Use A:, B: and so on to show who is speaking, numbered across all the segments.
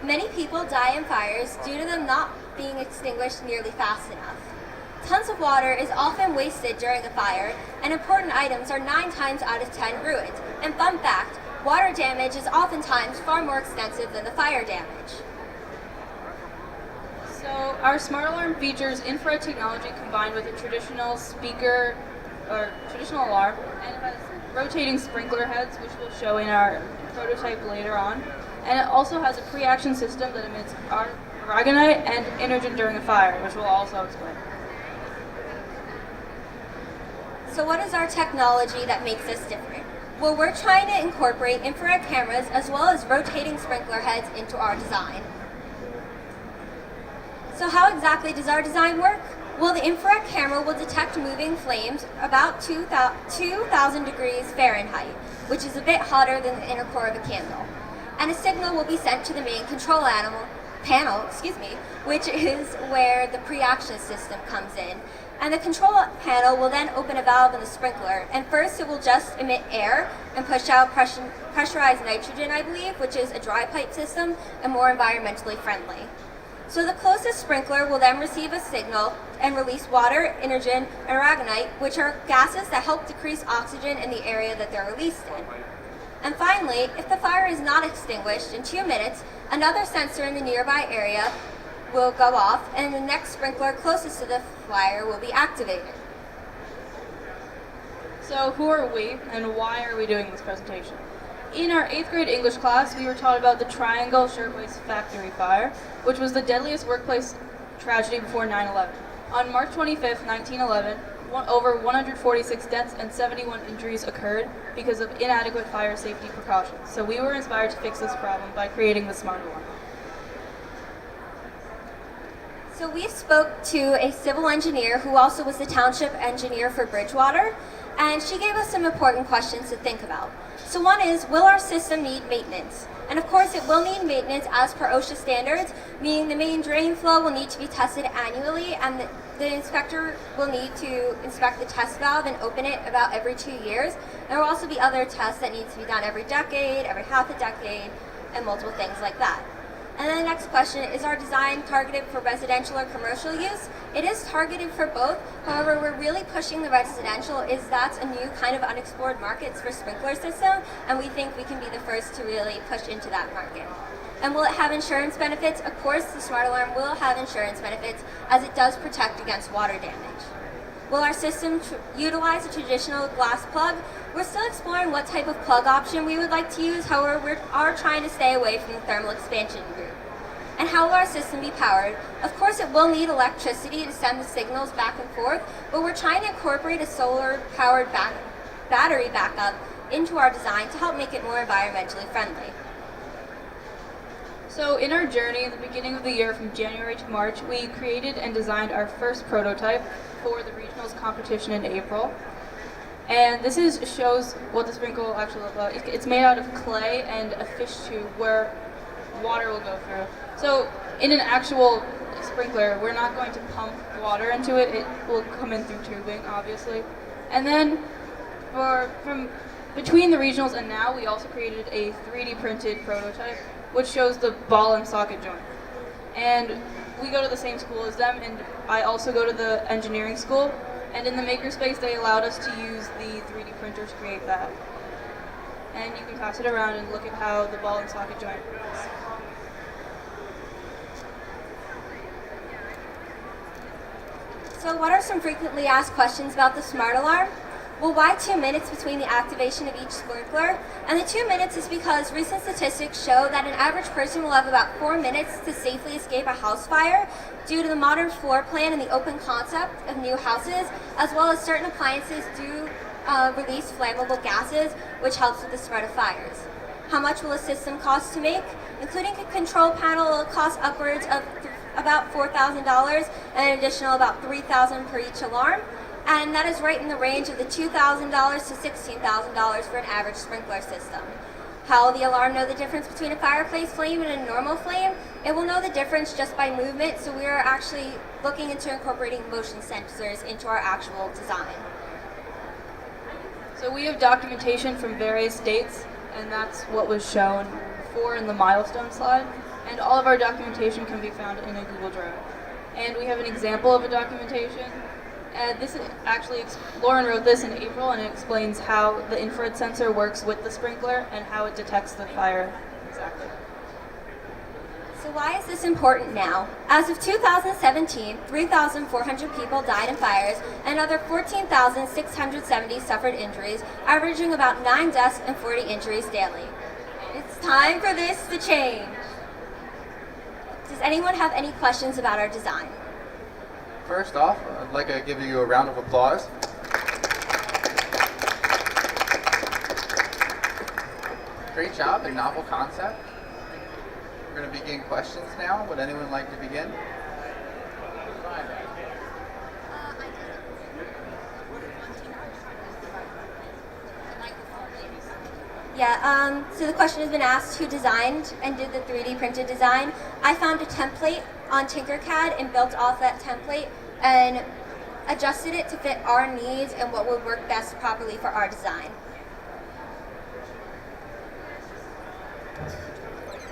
A: Many people die in fires due to them not being extinguished nearly fast enough. Tons of water is often wasted during a fire, and important items are 9 times out of 10 ruined. And fun fact, water damage is oftentimes far more extensive than the fire damage.
B: So our smart alarm features infrared technology combined with a traditional speaker or traditional alarm, and it has rotating sprinkler heads, which we'll show in our prototype later on. And it also has a pre-action system that emits aragonite and energen during a fire, which we'll also explain.
A: So what is our technology that makes us different? Well, we're trying to incorporate infrared cameras as well as rotating sprinkler heads into our design. So how exactly does our design work? Well, the infrared camera will detect moving flames about 2,000 degrees Fahrenheit, which is a bit hotter than the inner core of a candle. And a signal will be sent to the main control panel, which is where the pre-action system comes in. And the control panel will then open a valve in the sprinkler. And first it will just emit air and push out pressurized nitrogen, I believe, which is a dry pipe system and more environmentally friendly. So the closest sprinkler will then receive a signal and release water, energen, and aragonite, which are gases that help decrease oxygen in the area that they're released in. And finally, if the fire is not extinguished in 2 minutes, another sensor in the nearby area will go off and the next sprinkler closest to the fire will be activated.
B: So who are we and why are we doing this presentation? In our 8th grade English class, we were taught about the Triangle Shirtwaist Factory Fire, which was the deadliest workplace tragedy before 9/11. On March 25th, 1911, over 146 deaths and 71 injuries occurred because of inadequate fire safety precautions. So we were inspired to fix this problem by creating the smart alarm.
A: So we spoke to a civil engineer who also was the township engineer for Bridgewater, and she gave us some important questions to think about. So one is, will our system need maintenance? And of course it will need maintenance as per OSHA standards, meaning the main drain flow will need to be tested annually, and the inspector will need to inspect the test valve and open it about every 2 years. There will also be other tests that need to be done every decade, every half a decade, and multiple things like that. And then the next question, is our design targeted for residential or commercial use? It is targeted for both. However, we're really pushing the residential, as that's a new kind of unexplored market for sprinkler system, and we think we can be the first to really push into that market. And will it have insurance benefits? Of course, the smart alarm will have insurance benefits, as it does protect against water damage. Will our system utilize a traditional glass plug? We're still exploring what type of plug option we would like to use, however, we are trying to stay away from the thermal expansion route. And how will our system be powered? Of course, it will need electricity to send the signals back and forth, but we're trying to incorporate a solar-powered battery backup into our design to help make it more environmentally friendly.
B: So in our journey at the beginning of the year from January to March, we created and designed our first prototype for the regionals competition in April. And this shows what the sprinkler will actually look like. It's made out of clay and a fish tube where water will go through. So in an actual sprinkler, we're not going to pump water into it. It will come in through tubing, obviously. And then from between the regionals and now, we also created a 3D printed prototype, which shows the ball and socket joint. And we go to the same school as them, and I also go to the engineering school. And in the makerspace, they allowed us to use the 3D printer to create that. And you can pass it around and look at how the ball and socket joint works.
A: So what are some frequently asked questions about the smart alarm? Well, why 2 minutes between the activation of each sprinkler? And the 2 minutes is because recent statistics show that an average person will have about 4 minutes to safely escape a house fire due to the modern floor plan and the open concept of new houses, as well as certain appliances do release flammable gases, which helps with the spread of fires. How much will a system cost to make? Including a control panel, it will cost upwards of about $4,000 and an additional about $3,000 per each alarm. And that is right in the range of the $2,000 to $16,000 for an average sprinkler system. How will the alarm know the difference between a fireplace flame and a normal flame? It will know the difference just by movement, so we are actually looking into incorporating motion sensors into our actual design.
B: So we have documentation from various states, and that's what was shown before in the milestone slide. and all of our documentation can be found in a Google Drive. And we have an example of a documentation. And this is actually, Lauren wrote this in April, and it explains how the infrared sensor works with the sprinkler and how it detects the fire exactly.
A: So why is this important now? As of 2017, 3,400 people died in fires and another 14,670 suffered injuries, averaging about 9 deaths and 40 injuries daily. It's time for this to change. Does anyone have any questions about our design?
C: First off, I'd like to give you a round of applause. Great job and novel concept. We're going to begin questions now. Would anyone like to begin?
A: Yeah, so the question has been asked who designed and did the 3D printed design. I found a template on Tinkercad and built off that template and adjusted it to fit our needs and what would work best properly for our design.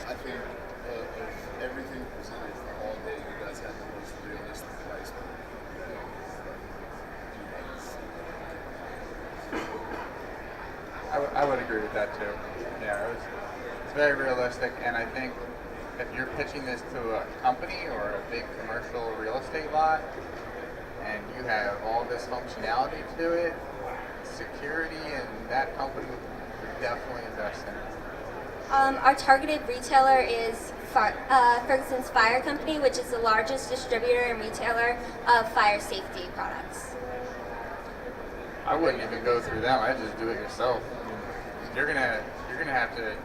D: I think of everything presented all day, you guys had the most realistic price.
C: I would agree with that too. Yeah, it's very realistic, and I think if you're pitching this to a company or a big commercial real estate lot, and you have all this functionality to it, security, and that company would definitely invest in it.
A: Our targeted retailer is Ferguson's Fire Company, which is the largest distributor and retailer of fire safety products.
C: I wouldn't even go through them. I'd just do it yourself. You're gonna have to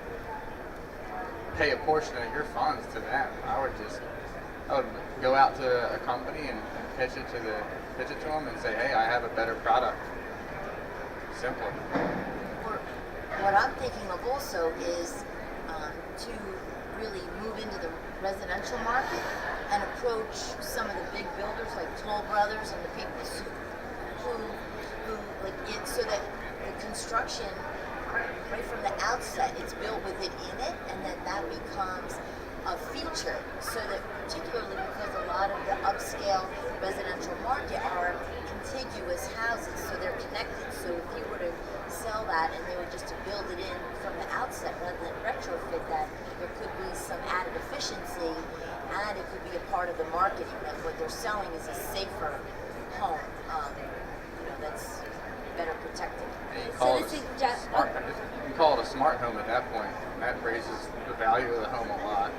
C: pay a portion of your funds to them. I would go out to a company and pitch it to them and say, hey, I have a better product. Simple.
E: What I'm thinking of also is to really move into the residential market and approach some of the big builders like Toll Brothers and the people who like it, so that the construction right from the outset it's built with it in it, and then that becomes a feature, so that particularly because a lot of the upscale residential market are contiguous houses, so they're connected. So if you were to sell that and they were just to build it in from the outset rather than retrofit that, there could be some added efficiency, and it could be a part of the marketing that what they're selling is a safer home that's better protected.
C: You
A: So
C: call
A: the
C: it
A: suggest-
C: smart. You call it a smart home at that point, and that raises the value of the home a lot.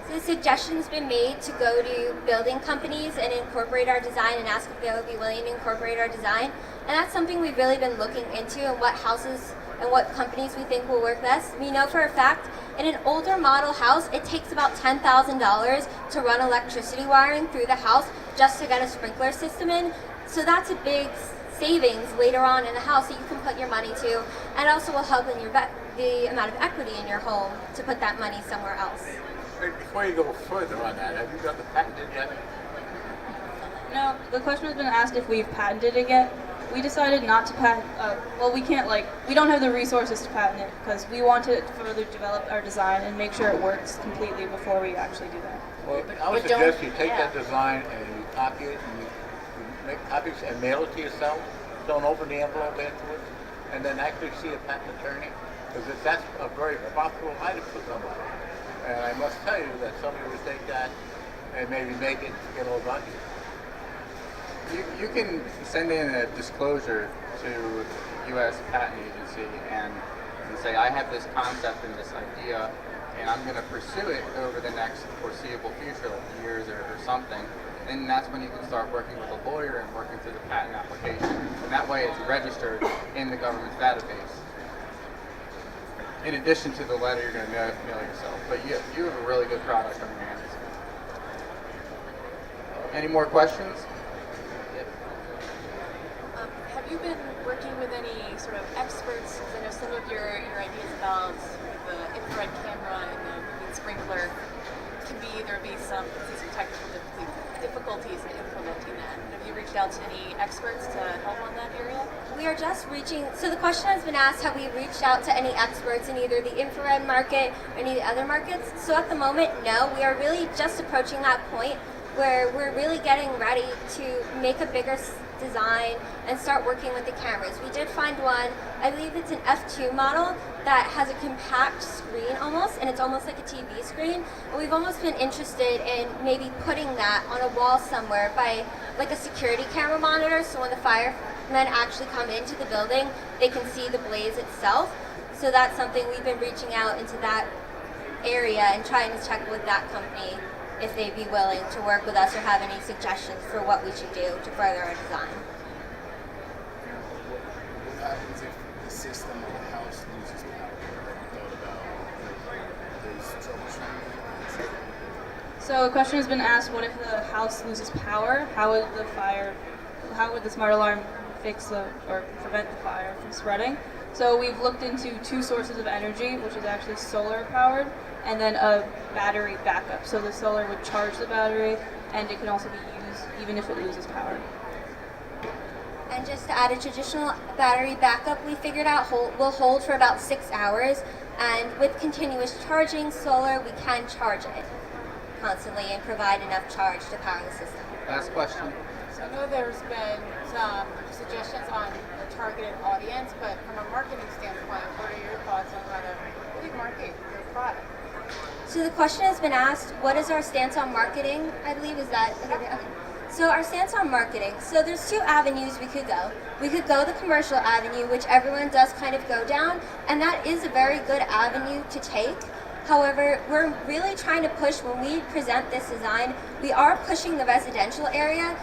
A: So the suggestion's been made to go to building companies and incorporate our design and ask if they would be willing to incorporate our design. And that's something we've really been looking into, and what houses and what companies we think will work best. We know for a fact in an older model house, it takes about $10,000 to run electricity wiring through the house just to get a sprinkler system in. So that's a big savings later on in the house that you can put your money to, and also will help in the amount of equity in your home to put that money somewhere else.
F: Before you go further on that, have you got the patented yet?
B: No, the question has been asked if we've patented it yet. We decided not to patent, we don't have the resources to patent it because we want to further develop our design and make sure it works completely before we actually do that.
F: Well, I would suggest you take that design and you copy it and you make copies and mail it to yourself. Don't open the envelope afterwards, and then actually see a patent attorney, because that's a very profitable item for somebody. And I must tell you that somebody would take that and maybe make it get a little lucky.
C: You can send in a disclosure to the U.S. Patent Agency and say, I have this concept and this idea, and I'm going to pursue it over the next foreseeable future, like years or something. And that's when you can start working with a lawyer and working through the patent application. And that way it's registered in the government's database. In addition to the letter you're going to mail yourself. But you have a really good product on your hands. Any more questions?
G: Have you been working with any sort of experts? Because I know some of your ideas about the infrared camera and the moving sprinkler can be some technical difficulties in implementing that. Have you reached out to any experts to help on that area?
A: we are just reaching, so the question has been asked, have we reached out to any experts in either the infrared market or any of the other markets? So at the moment, no. We are really just approaching that point where we're really getting ready to make a bigger design and start working with the cameras. We did find one, I believe it's an F2 model that has a compact screen almost, and it's almost like a TV screen. And we've almost been interested in maybe putting that on a wall somewhere by like a security camera monitor, so when the firemen actually come into the building, they can see the blaze itself. So that's something we've been reaching out into that area and trying to check with that company if they'd be willing to work with us or have any suggestions for what we should do to further our design.
D: What happens if the system of the house loses power? Have you thought about those troubleshooting?
B: So a question has been asked, what if the house loses power? How would the smart alarm fix or prevent the fire from spreading? So we've looked into two sources of energy, which is actually solar powered, and then a battery backup. So the solar would charge the battery, and it can also be used even if it loses power.
A: And just to add, a traditional battery backup we figured out will hold for about 6 hours, and with continuous charging solar, we can charge it constantly and provide enough charge to power the system.
C: Last question.
H: So I know there's been some suggestions on the targeted audience, but from a marketing standpoint, what are your thoughts on how to really market your product?
A: So the question has been asked, what is our stance on marketing? I believe is that, okay. So our stance on marketing, so there's two avenues we could go. We could go the commercial avenue, which everyone does kind of go down, and that is a very good avenue to take. However, we're really trying to push, when we present this design, we are pushing the residential area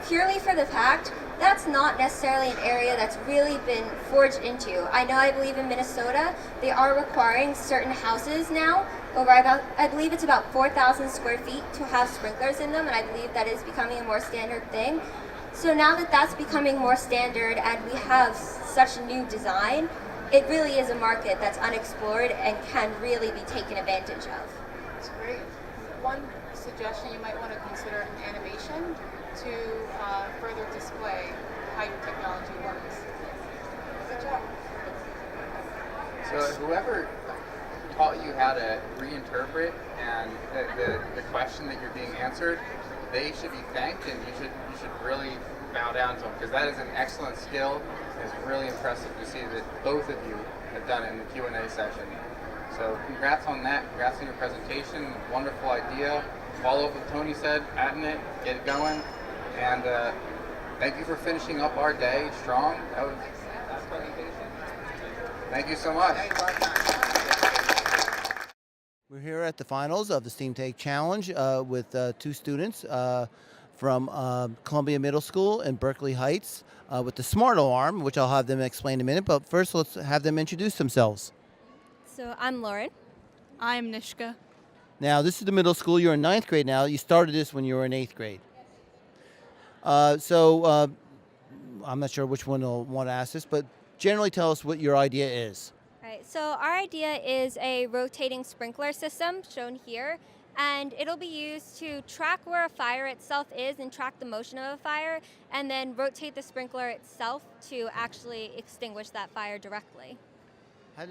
A: purely for the fact that's not necessarily an area that's really been forged into. I believe in Minnesota, they are requiring certain houses now, I believe it's about 4,000 square feet to have sprinklers in them, and I believe that is becoming a more standard thing. So now that that's becoming more standard and we have such a new design, it really is a market that's unexplored and can really be taken advantage of.
H: That's great. One suggestion, you might want to consider an animation to further display how your technology works. Good job.
C: So whoever taught you how to reinterpret and the question that you're being answered, they should be thanked, and you should really bow down to them, because that is an excellent skill. It's really impressive to see that both of you have done it in the Q&A session. So congrats on that. Congrats on your presentation. Wonderful idea. Follow up what Tony said, patent it, get it going. And thank you for finishing up our day strong. That was last presentation. Thank you so much.
I: We're here at the finals of the Steam Take Challenge with two students from Columbia Middle School in Berkeley Heights with the Smart Alarm, which I'll have them explain in a minute. But first, let's have them introduce themselves.
J: So I'm Lauren.
B: I'm Nishka.
I: Now, this is the middle school. You're in 9th grade now. You started this when you were in 8th grade. So I'm not sure which one will want to ask this, but generally tell us what your idea is.
J: Right, so our idea is a rotating sprinkler system shown here, and it'll be used to track where a fire itself is and track the motion of a fire, and then rotate the sprinkler itself to actually extinguish that fire directly.
I: How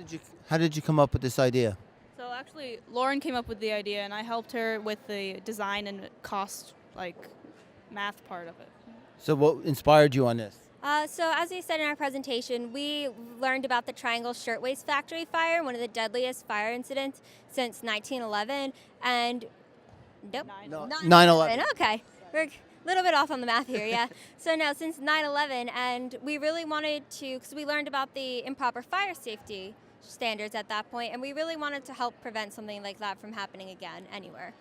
I: did you come up with this idea?
B: So actually, Lauren came up with the idea, and I helped her with the design and cost, math part of it.
I: So what inspired you on this?
J: So as we said in our presentation, we learned about the Triangle Shirtwaist Factory fire, one of the deadliest fire incidents since 1911. And nope,
I: No,
J: 9/11. Okay, we're a little bit off on the math here, yeah. So no, since 9/11, and we really wanted to, because we learned about the improper fire safety standards at that point, and we really wanted to help prevent something like that from happening again anywhere.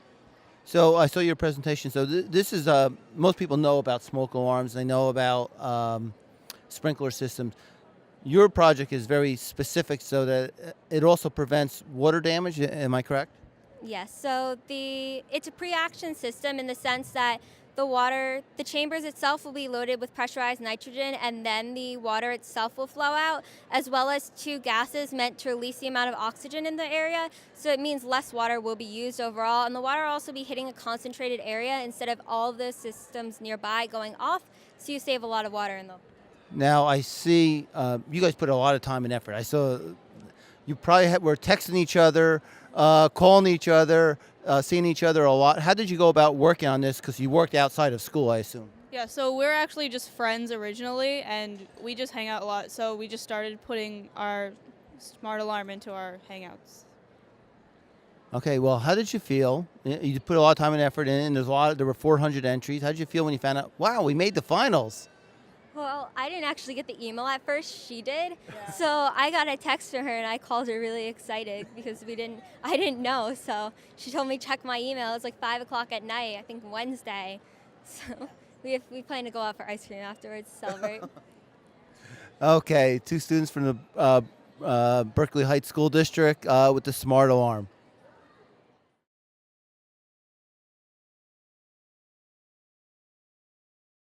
I: So I saw your presentation. So this is, most people know about smoke alarms. They know about sprinkler systems. Your project is very specific so that it also prevents water damage. Am I correct?
J: Yes, so it's a pre-action system in the sense that the chambers itself will be loaded with pressurized nitrogen, and then the water itself will flow out, as well as two gases meant to release the amount of oxygen in the area. So it means less water will be used overall, and the water will also be hitting a concentrated area instead of all the systems nearby going off, so you save a lot of water in the
I: Now I see you guys put a lot of time and effort. I saw you probably were texting each other, calling each other, seeing each other a lot. How did you go about working on this? Because you worked outside of school, I assume.
B: Yeah, so we're actually just friends originally, and we just hang out a lot. So we just started putting our smart alarm into our hangouts.
I: Okay, well, how did you feel? You put a lot of time and effort in, and there were 400 entries. How did you feel when you found out, wow, we made the finals?
J: Well, I didn't actually get the email at first. She did. So I got a text from her and I called her really excited because I didn't know. So she told me check my email. It was like 5 o'clock at night, I think Wednesday. So we plan to go out for ice cream afterwards to celebrate.
I: Okay, two students from the Berkeley Heights School District with the smart alarm.